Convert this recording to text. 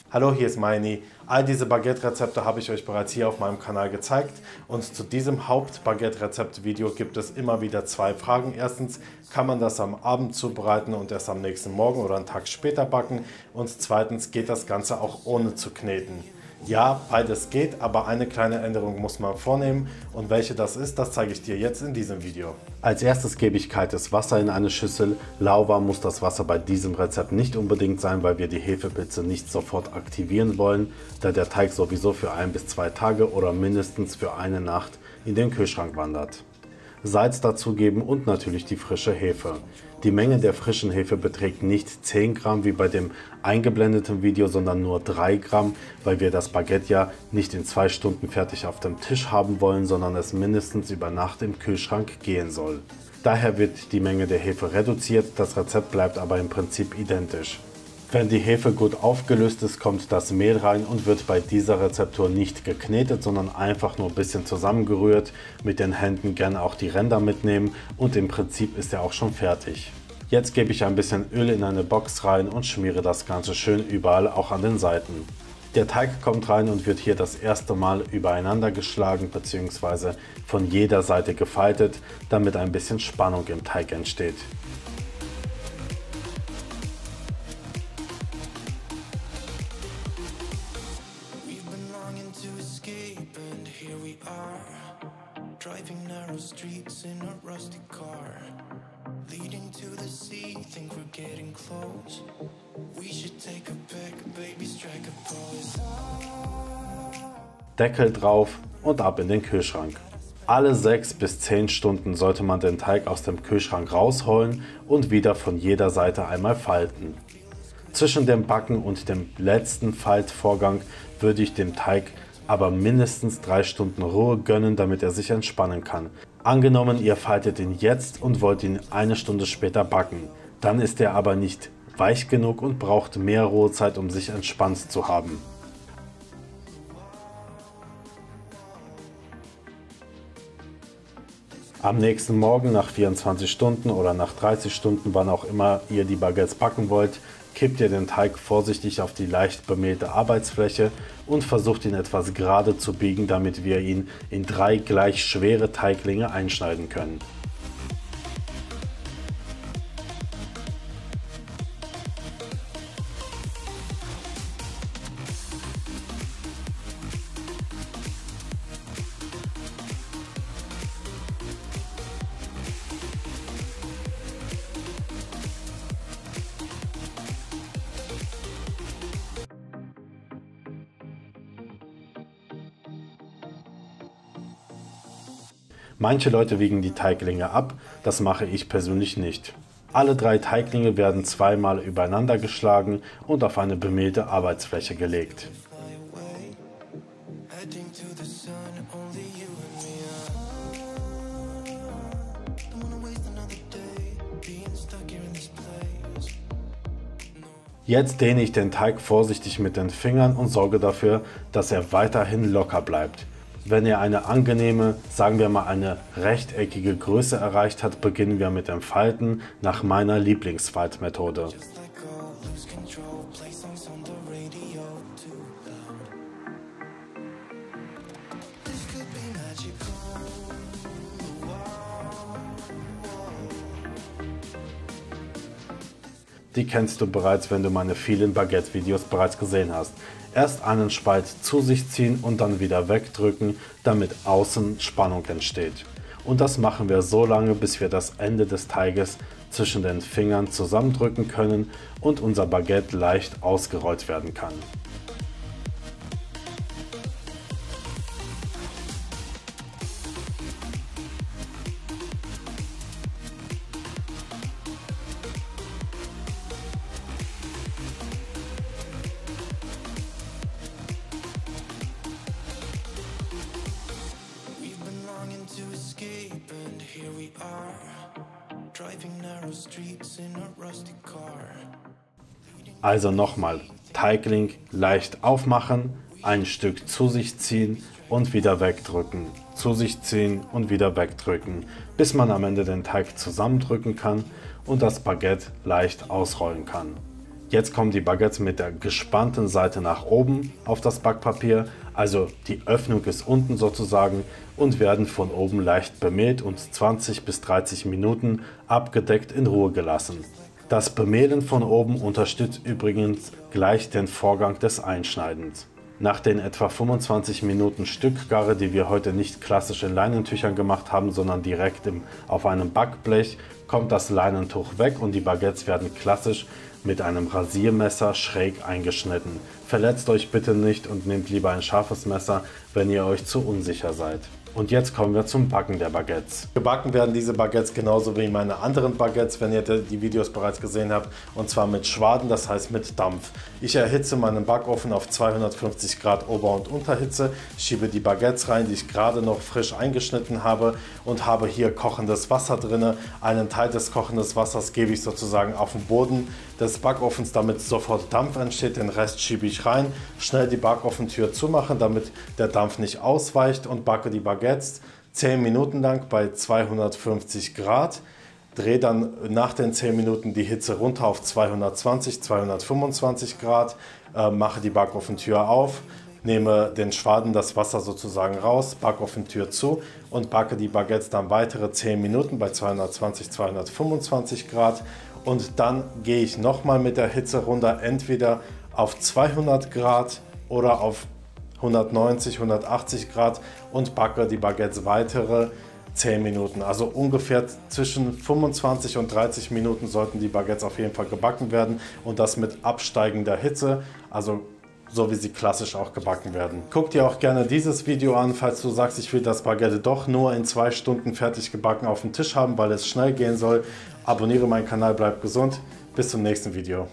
Hallo, hier ist Maini. All diese Baguette-Rezepte habe ich euch bereits hier auf meinem Kanal gezeigt und zu diesem Haupt-Baguette-Rezept-Video gibt es immer wieder zwei Fragen. Erstens, kann man das am Abend zubereiten und erst am nächsten Morgen oder einen Tag später backen? Und zweitens, geht das Ganze auch ohne zu kneten? Ja, beides geht, aber eine kleine Änderung muss man vornehmen und welche das ist, das zeige ich dir jetzt in diesem Video. Als erstes gebe ich kaltes Wasser in eine Schüssel. Lauwarm muss das Wasser bei diesem Rezept nicht unbedingt sein, weil wir die Hefepilze nicht sofort aktivieren wollen, da der Teig sowieso für 1 bis 2 Tage oder mindestens für eine Nacht in den Kühlschrank wandert. Salz dazugeben und natürlich die frische Hefe. Die Menge der frischen Hefe beträgt nicht 10 Gramm wie bei dem eingeblendeten Video, sondern nur 3 Gramm, weil wir das Baguette ja nicht in 2 Stunden fertig auf dem Tisch haben wollen, sondern es mindestens über Nacht im Kühlschrank gehen soll. Daher wird die Menge der Hefe reduziert, das Rezept bleibt aber im Prinzip identisch. Wenn die Hefe gut aufgelöst ist, kommt das Mehl rein und wird bei dieser Rezeptur nicht geknetet, sondern einfach nur ein bisschen zusammengerührt. Mit den Händen gerne auch die Ränder mitnehmen und im Prinzip ist er auch schon fertig. Jetzt gebe ich ein bisschen Öl in eine Box rein und schmiere das Ganze schön überall, auch an den Seiten. Der Teig kommt rein und wird hier das erste Mal übereinander geschlagen bzw. von jeder Seite gefaltet, damit ein bisschen Spannung im Teig entsteht. Driving narrow streets in a rusty car, leading to the sea, think we're getting close. We should take a pic, baby, strike a pose. Deckel drauf und ab in den Kühlschrank. Alle 6 bis 10 Stunden sollte man den Teig aus dem Kühlschrank rausholen und wieder von jeder Seite einmal falten. Zwischen dem Backen und dem letzten Faltvorgang würde ich dem Teig aber mindestens 3 Stunden Ruhe gönnen, damit er sich entspannen kann. Angenommen, ihr faltet ihn jetzt und wollt ihn eine Stunde später backen. Dann ist er aber nicht weich genug und braucht mehr Ruhezeit, um sich entspannt zu haben. Am nächsten Morgen nach 24 Stunden oder nach 30 Stunden, wann auch immer ihr die Baguettes backen wollt, kippt ihr den Teig vorsichtig auf die leicht bemehlte Arbeitsfläche und versucht ihn etwas gerade zu biegen, damit wir ihn in 3 gleich schwere Teiglinge einschneiden können. Manche Leute wiegen die Teiglinge ab, das mache ich persönlich nicht. Alle 3 Teiglinge werden zweimal übereinander geschlagen und auf eine bemehlte Arbeitsfläche gelegt. Jetzt dehne ich den Teig vorsichtig mit den Fingern und sorge dafür, dass er weiterhin locker bleibt. Wenn er eine angenehme, sagen wir mal eine rechteckige Größe erreicht hat, beginnen wir mit dem Falten nach meiner Lieblingsfaltmethode. Die kennst du bereits, wenn du meine vielen Baguette-Videos bereits gesehen hast. Erst einen Spalt zu sich ziehen und dann wieder wegdrücken, damit außen Spannung entsteht. Und das machen wir so lange, bis wir das Ende des Teiges zwischen den Fingern zusammendrücken können und unser Baguette leicht ausgerollt werden kann. Also nochmal, Teigling leicht aufmachen, ein Stück zu sich ziehen und wieder wegdrücken, zu sich ziehen und wieder wegdrücken, bis man am Ende den Teig zusammendrücken kann und das Baguette leicht ausrollen kann. Jetzt kommen die Baguettes mit der gespannten Seite nach oben auf das Backpapier, also die Öffnung ist unten sozusagen, und werden von oben leicht bemehlt und 20 bis 30 Minuten abgedeckt in Ruhe gelassen. Das Bemehlen von oben unterstützt übrigens gleich den Vorgang des Einschneidens. Nach den etwa 25 Minuten Stückgare, die wir heute nicht klassisch in Leinentüchern gemacht haben, sondern direkt auf einem Backblech, kommt das Leinentuch weg und die Baguettes werden klassisch mit einem Rasiermesser schräg eingeschnitten. Verletzt euch bitte nicht und nehmt lieber ein scharfes Messer, wenn ihr euch zu unsicher seid. Und jetzt kommen wir zum Backen der Baguettes. Gebacken werden diese Baguettes genauso wie meine anderen Baguettes, wenn ihr die Videos bereits gesehen habt, und zwar mit Schwaden, das heißt mit Dampf. Ich erhitze meinen Backofen auf 250 Grad Ober- und Unterhitze, schiebe die Baguettes rein, die ich gerade noch frisch eingeschnitten habe, und habe hier kochendes Wasser drin. Einen Teil des kochenden Wassers gebe ich sozusagen auf den Boden des Backofens, damit sofort Dampf entsteht. Den Rest schiebe ich rein, schnell die Backofentür zumachen, damit der Dampf nicht ausweicht, und backe die Baguettes 10 Minuten lang bei 250 Grad. Drehe dann nach den 10 Minuten die Hitze runter auf 220, 225 Grad, mache die Backofentür auf, nehme den Schwaden, das Wasser sozusagen raus, Backofentür zu und backe die Baguettes dann weitere 10 Minuten bei 220, 225 Grad. Und dann gehe ich nochmal mit der Hitze runter, entweder auf 200 Grad oder auf 190, 180 Grad, und backe die Baguettes weitere 10 Minuten. Also ungefähr zwischen 25 und 30 Minuten sollten die Baguettes auf jeden Fall gebacken werden, und das mit absteigender Hitze, also so wie sie klassisch auch gebacken werden. Guck dir auch gerne dieses Video an, falls du sagst, ich will das Baguette doch nur in 2 Stunden fertig gebacken auf dem Tisch haben, weil es schnell gehen soll. Abonniere meinen Kanal, bleib gesund. Bis zum nächsten Video.